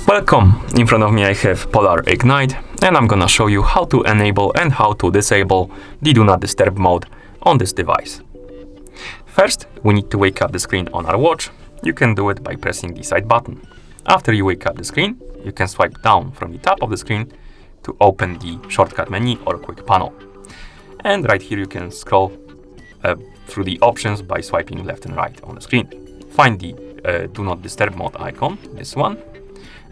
Welcome! In front of me I have Polar Ignite, and I'm gonna show you how to enable and how to disable the Do Not Disturb mode on this device. First, we need to wake up the screen on our watch. You can do it by pressing the side button. After you wake up the screen, you can swipe down from the top of the screen to open the shortcut menu or quick panel. And right here you can scroll through the options by swiping left and right on the screen. Find the Do Not Disturb mode icon, this one.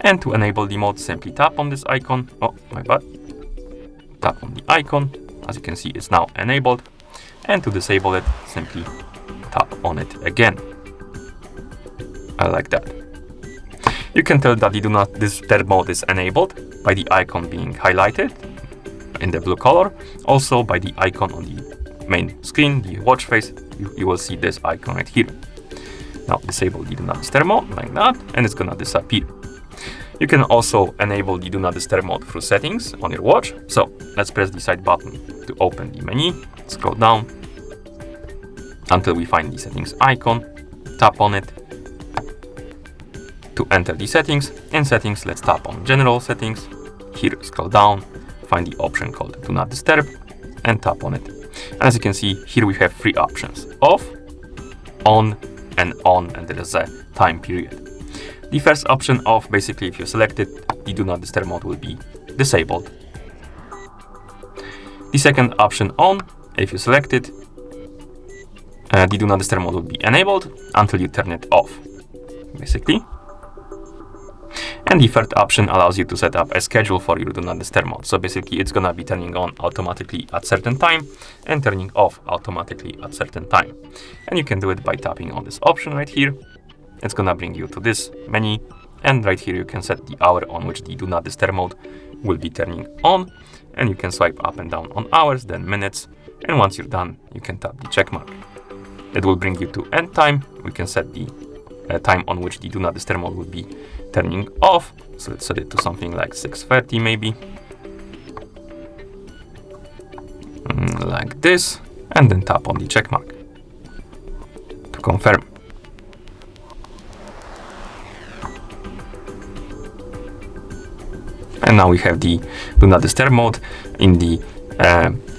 And to enable the mode, simply tap on this icon. Oh, my bad. Tap on the icon. As you can see, it's now enabled. And to disable it, simply tap on it again. Like that. You can tell that the Do Not Disturb mode is enabled by the icon being highlighted in the blue color. Also by the icon on the main screen, the watch face, you will see this icon right here. Now disable the Do Not Disturb mode like that, and it's gonna disappear. You can also enable the Do Not Disturb mode through settings on your watch. So let's press the side button to open the menu, scroll down until we find the settings icon, tap on it to enter the settings. In settings, let's tap on general settings. Here, scroll down, find the option called Do Not Disturb and tap on it. And as you can see, here we have three options: off, on, and there is a time period. The first option, off, basically if you select it, the Do Not Disturb mode will be disabled. The second option, on, if you select it, the Do Not Disturb mode will be enabled until you turn it off, basically. And the third option allows you to set up a schedule for your Do Not Disturb mode. So basically it's gonna be turning on automatically at certain time and turning off automatically at certain time. And you can do it by tapping on this option right here. It's gonna bring you to this menu, and right here you can set the hour on which the Do Not Disturb mode will be turning on, and you can swipe up and down on hours, then minutes, and once you're done, you can tap the check mark. It will bring you to end time. We can set the time on which the Do Not Disturb mode will be turning off, so let's set it to something like 6:30 maybe, like this, and then tap on the check mark to confirm. And now we have the Do Not Disturb mode in the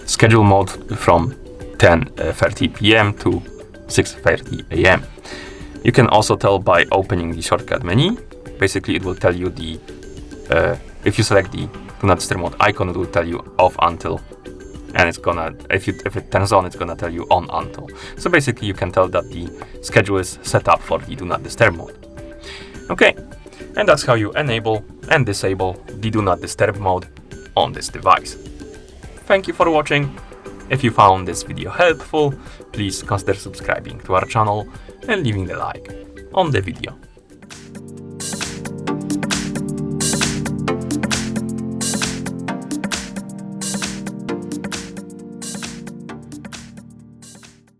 schedule mode from 10:30 p.m. to 6:30 a.m. You can also tell by opening the shortcut menu. Basically, it will tell you the if you select the Do Not Disturb mode icon, it will tell you off until, and it's gonna if it turns on, it's gonna tell you on until. So basically, you can tell that the schedule is set up for the Do Not Disturb mode. Okay. And that's how you enable and disable the Do Not Disturb mode on this device. Thank you for watching. If you found this video helpful, please consider subscribing to our channel and leaving a like on the video.